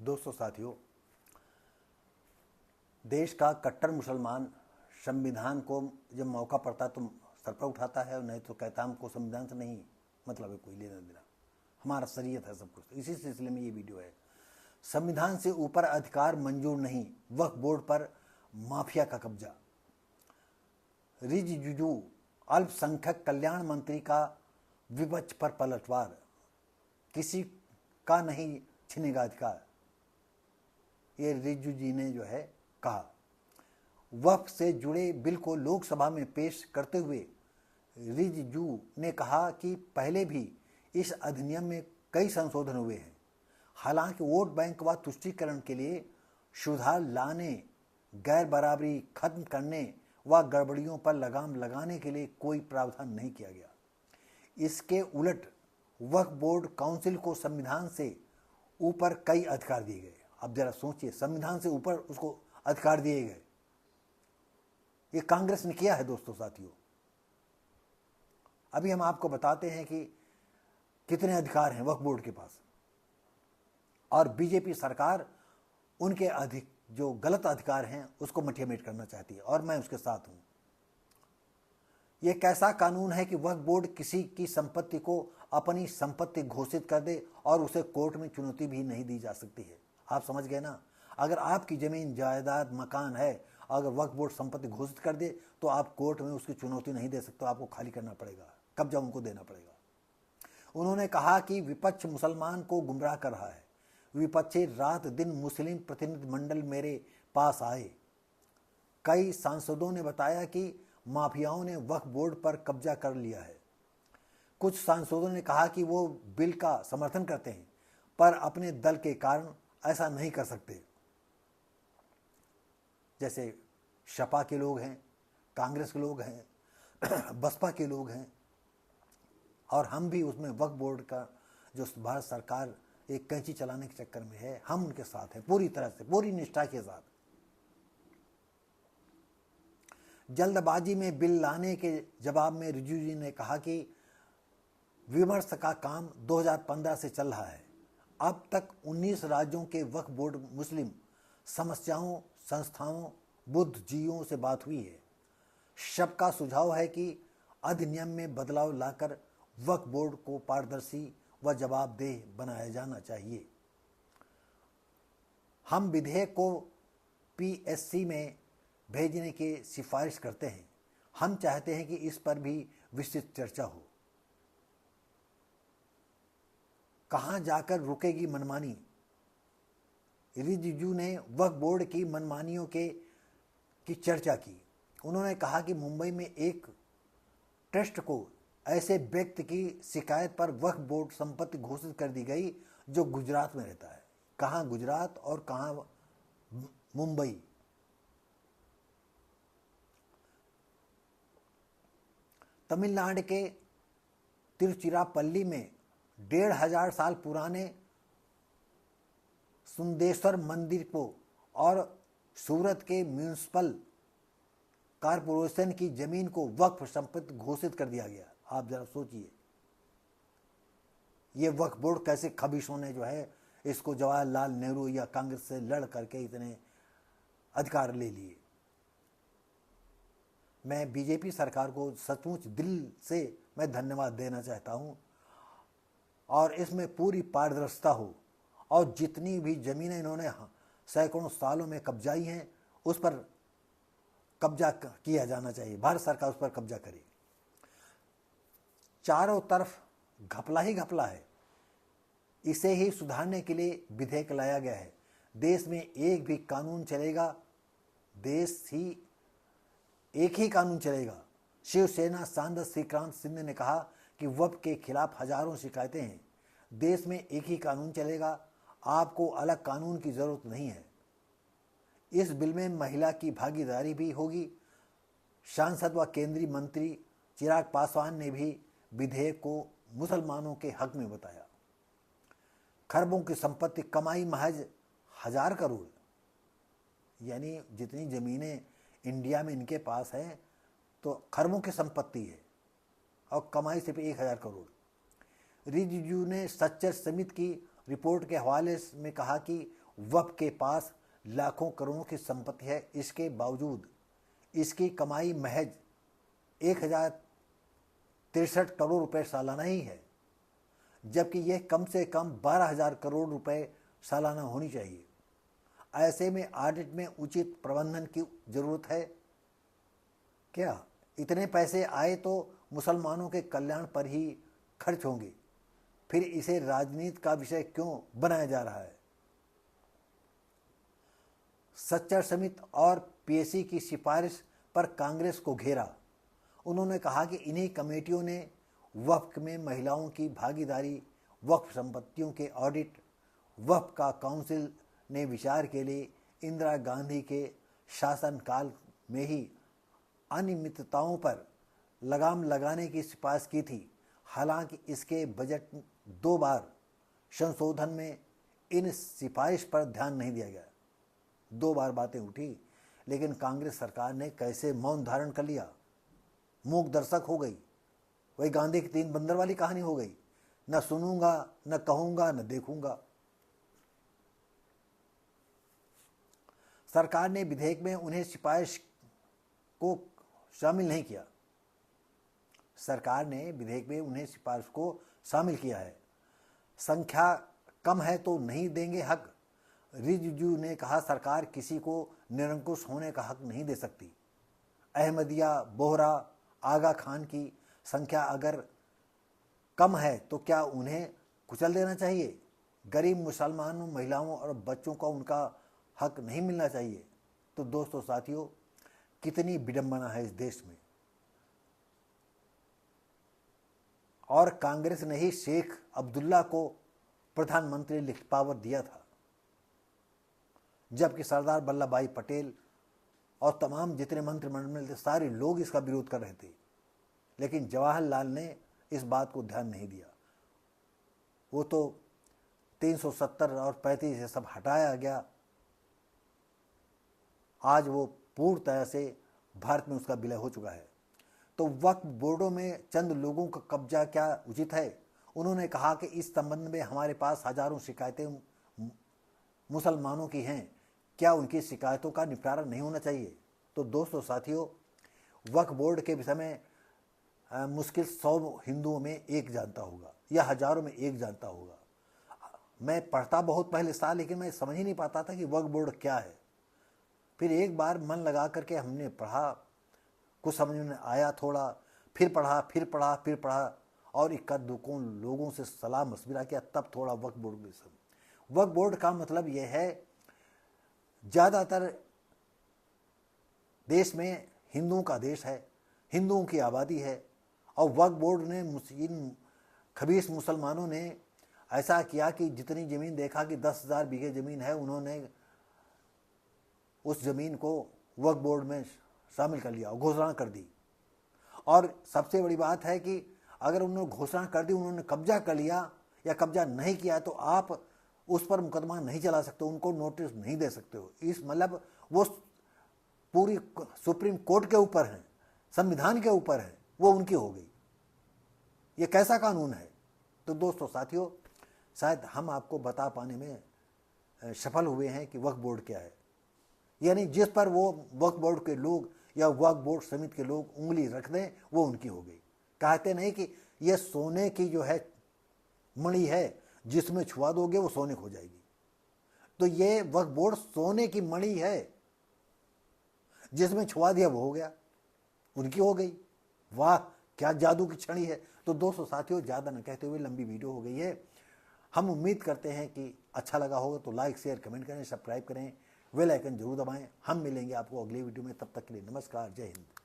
दोस्तों साथियों, देश का कट्टर मुसलमान संविधान को जब मौका पड़ता तो सर पर उठाता है, नहीं तो कहता हमको संविधान से नहीं मतलब है कोई लेना देना, हमारा शरीयत है सब कुछ। तो इसी सिलसिले में ये वीडियो है। संविधान से ऊपर अधिकार मंजूर नहीं, वक्फ बोर्ड पर माफिया का कब्जा। रिजिजू अल्पसंख्यक कल्याण मंत्री का विपक्ष पर पलटवार, किसी का नहीं छीनेगा अधिकार, ये रिजिजू जी ने जो है कहा। वक्फ से जुड़े बिल को लोकसभा में पेश करते हुए रिजिजू ने कहा कि पहले भी इस अधिनियम में कई संशोधन हुए हैं। हालांकि वोट बैंक व तुष्टीकरण के लिए सुधार लाने, गैर बराबरी खत्म करने व गड़बड़ियों पर लगाम लगाने के लिए कोई प्रावधान नहीं किया गया। इसके उलट वक्फ बोर्ड काउंसिल को संविधान से ऊपर कई अधिकार दिए गए। अब जरा सोचिए, संविधान से ऊपर उसको अधिकार दिए गए। ये कांग्रेस ने किया है दोस्तों साथियों। अभी हम आपको बताते हैं कि कितने अधिकार हैं वक्फ बोर्ड के पास, और बीजेपी सरकार उनके जो गलत अधिकार हैं उसको मटियामेट करना चाहती है, और मैं उसके साथ हूं। यह कैसा कानून है कि वक्फ बोर्ड किसी की संपत्ति को अपनी संपत्ति घोषित कर दे और उसे कोर्ट में चुनौती भी नहीं दी जा सकती है। आप समझ गए ना? अगर आपकी जमीन जायदाद मकान है, अगर वक्फ बोर्ड संपत्ति घोषित कर दे तो आप कोर्ट में उसकी चुनौती नहीं दे सकते, आपको खाली करना पड़ेगा, कब्जा उनको देना पड़ेगा। उन्होंने कहा कि विपक्ष मुसलमान को गुमराह कर रहा है। विपक्षी रात दिन मुस्लिम प्रतिनिधिमंडल मेरे पास आए। कई सांसदों ने बताया कि माफियाओं ने वक्फ बोर्ड पर कब्जा कर लिया है। कुछ सांसदों ने कहा कि वो बिल का समर्थन करते हैं पर अपने दल के कारण ऐसा नहीं कर सकते। जैसे सपा के लोग हैं, कांग्रेस के लोग हैं, बसपा के लोग हैं, और हम भी उसमें वक्फ बोर्ड का जो भारत सरकार एक कैंची चलाने के चक्कर में है, हम उनके साथ हैं पूरी तरह से, पूरी निष्ठा के साथ। जल्दबाजी में बिल लाने के जवाब में रिजिजू जी ने कहा कि विमर्श का काम 2015 से चल रहा है। अब तक 19 राज्यों के वक्फ बोर्ड मुस्लिम समस्याओं संस्थाओं बुद्धिजीवियों से बात हुई है। सबका सुझाव है कि अधिनियम में बदलाव लाकर वक्फ बोर्ड को पारदर्शी व जवाबदेह बनाया जाना चाहिए। हम विधेयक को पीएससी में भेजने की सिफारिश करते हैं। हम चाहते हैं कि इस पर भी विस्तृत चर्चा हो। कहां जाकर रुकेगी मनमानी? रिजिजू ने वक्फ बोर्ड की मनमानियों की चर्चा की। उन्होंने कहा कि मुंबई में एक ट्रस्ट को ऐसे व्यक्ति की शिकायत पर वक्फ बोर्ड संपत्ति घोषित कर दी गई जो गुजरात में रहता है। कहां गुजरात और कहां मुंबई? तमिलनाडु के तिरुचिरापल्ली में 1500 साल पुराने सुंदेश्वर मंदिर को और सूरत के म्यूनिसिपल कारपोरेशन की जमीन को वक्फ संपत्ति घोषित कर दिया गया। आप जरा सोचिए, ये वक्फ बोर्ड कैसे खबीसों ने जो है इसको जवाहरलाल नेहरू या कांग्रेस से लड़ करके इतने अधिकार ले लिए। मैं बीजेपी सरकार को सचमुच दिल से मैं धन्यवाद देना चाहता हूं, और इसमें पूरी पारदर्शिता हो, और जितनी भी जमीनें इन्होंने सैकड़ों सालों में कब्जाई हैं उस पर कब्जा किया जाना चाहिए। भारत सरकार उस पर कब्जा करे। चारों तरफ घपला ही घपला है। इसे ही सुधारने के लिए विधेयक लाया गया है। देश में एक भी कानून चलेगा, एक ही कानून चलेगा। शिवसेना सांसद श्रीकांत सिंह ने कहा कि वक्फ के खिलाफ हजारों शिकायतें हैं। देश में एक ही कानून चलेगा, आपको अलग कानून की जरूरत नहीं है। इस बिल में महिला की भागीदारी भी होगी। सांसद व केंद्रीय मंत्री चिराग पासवान ने भी विधेयक को मुसलमानों के हक में बताया। खरबों की संपत्ति, कमाई महज 1000 करोड़, यानी जितनी जमीनें इंडिया में इनके पास है तो खरबों की संपत्ति है, और कमाई सिर्फ 1000 करोड़। रिजिजू ने सच्चर समिति की रिपोर्ट के हवाले में कहा कि वक्फ के पास लाखों करोड़ों की संपत्ति है, इसके बावजूद इसकी कमाई महज 1063 करोड़ रुपए सालाना ही है, जबकि यह कम से कम 12,000 करोड़ रुपए सालाना होनी चाहिए। ऐसे में ऑडिट में उचित प्रबंधन की जरूरत है क्या? इतने पैसे आए तो मुसलमानों के कल्याण पर ही खर्च होंगे, फिर इसे राजनीति का विषय क्यों बनाया जा रहा है? सच्चर समिति और पीएसी की सिफारिश पर कांग्रेस को घेरा। उन्होंने कहा कि इन्हीं कमेटियों ने वक्फ में महिलाओं की भागीदारी, वक्फ संपत्तियों के ऑडिट, वक्फ का काउंसिल ने विचार के लिए इंदिरा गांधी के शासनकाल में ही अनियमितताओं पर लगाम लगाने की सिफारिश की थी। हालांकि इसके बजट 2 बार संशोधन में इन सिफारिश पर ध्यान नहीं दिया गया। 2 बार बातें उठी, लेकिन कांग्रेस सरकार ने कैसे मौन धारण कर लिया, मूक दर्शक हो गई। वही गांधी की 3 बंदर वाली कहानी हो गई, न सुनूंगा, न कहूंगा, न देखूंगा। सरकार ने विधेयक में उन्हें सिफारिश को शामिल नहीं किया। सरकार ने विधेयक में उन्हें सिफारिश को शामिल किया है। संख्या कम है तो नहीं देंगे हक। रिजिजू ने कहा, सरकार किसी को निरंकुश होने का हक नहीं दे सकती। अहमदिया, बोहरा, आगा खान की संख्या अगर कम है तो क्या उन्हें कुचल देना चाहिए? गरीब मुसलमानों, महिलाओं और बच्चों को उनका हक नहीं मिलना चाहिए? तो दोस्तों, साथियों, कितनी विडंबना है इस देश में। और कांग्रेस ने ही शेख अब्दुल्ला को प्रधानमंत्री लिखित पावर दिया था, जबकि सरदार वल्लभ भाई पटेल और तमाम जितने मंत्रिमंडल में थे सारे लोग इसका विरोध कर रहे थे। लेकिन जवाहरलाल ने इस बात को ध्यान नहीं दिया। वो तो 370 और 35 से सब हटाया गया। आज वो पूर्ण तरह से भारत में उसका विलय हो चुका है। तो वक्फ बोर्डों में चंद लोगों का कब्जा क्या उचित है? उन्होंने कहा कि इस संबंध में हमारे पास हजारों शिकायतें मुसलमानों की हैं, क्या उनकी शिकायतों का निपटारा नहीं होना चाहिए? तो दोस्तों, साथियों, वक्फ बोर्ड के विषय में मुश्किल 100 हिंदुओं में एक जानता होगा या हजारों में एक जानता होगा। मैं पढ़ता बहुत पहले था, लेकिन मैं समझ ही नहीं पाता था कि वक्फ बोर्ड क्या है। फिर एक बार मन लगा करके हमने पढ़ा, कुछ समझ में आया थोड़ा, फिर पढ़ा और इक्का दुक्कों लोगों से सलाह मशविरा किया, तब थोड़ा वक्फ बोर्ड में समझ। वक्फ बोर्ड का मतलब यह है, ज़्यादातर देश में हिंदुओं का देश है, हिंदुओं की आबादी है, और वक्फ बोर्ड ने इन खबीस मुसलमानों ने ऐसा किया कि जितनी ज़मीन देखा कि 10,000 बीघे ज़मीन है, उन्होंने उस ज़मीन को वक्फ बोर्ड में शामिल कर लिया और घोषणा कर दी। और सबसे बड़ी बात है कि अगर उन्होंने घोषणा कर दी, उन्होंने कब्जा कर लिया या कब्जा नहीं किया, तो आप उस पर मुकदमा नहीं चला सकते, उनको नोटिस नहीं दे सकते हो। इस मतलब वो पूरी सुप्रीम कोर्ट के ऊपर है, संविधान के ऊपर है, वो उनकी हो गई। ये कैसा कानून है? तो दोस्तों, साथियों, शायद हम आपको बता पाने में सफल हुए हैं कि वक्फ बोर्ड क्या है। यानी जिस पर वो वक्फ बोर्ड के लोग या वक्फ बोर्ड समिति के लोग उंगली रख दें, वो उनकी हो गई। कहते नहीं कि ये सोने की जो है मणि है, जिसमें छुआ दोगे वो सोने हो जाएगी। तो ये वक्फ बोर्ड सोने की मणि है, जिसमें छुआ दिया वो हो गया, उनकी हो गई। वाह, क्या जादू की छड़ी है। तो दोस्तों, साथियों, ज़्यादा न कहते हुए लंबी वीडियो हो गई है। हम उम्मीद करते हैं कि अच्छा लगा होगा, तो लाइक, शेयर, कमेंट करें, सब्सक्राइब करें, बेल आइकन जरूर दबाएं। हम मिलेंगे आपको अगली वीडियो में, तब तक के लिए नमस्कार, जय हिंद।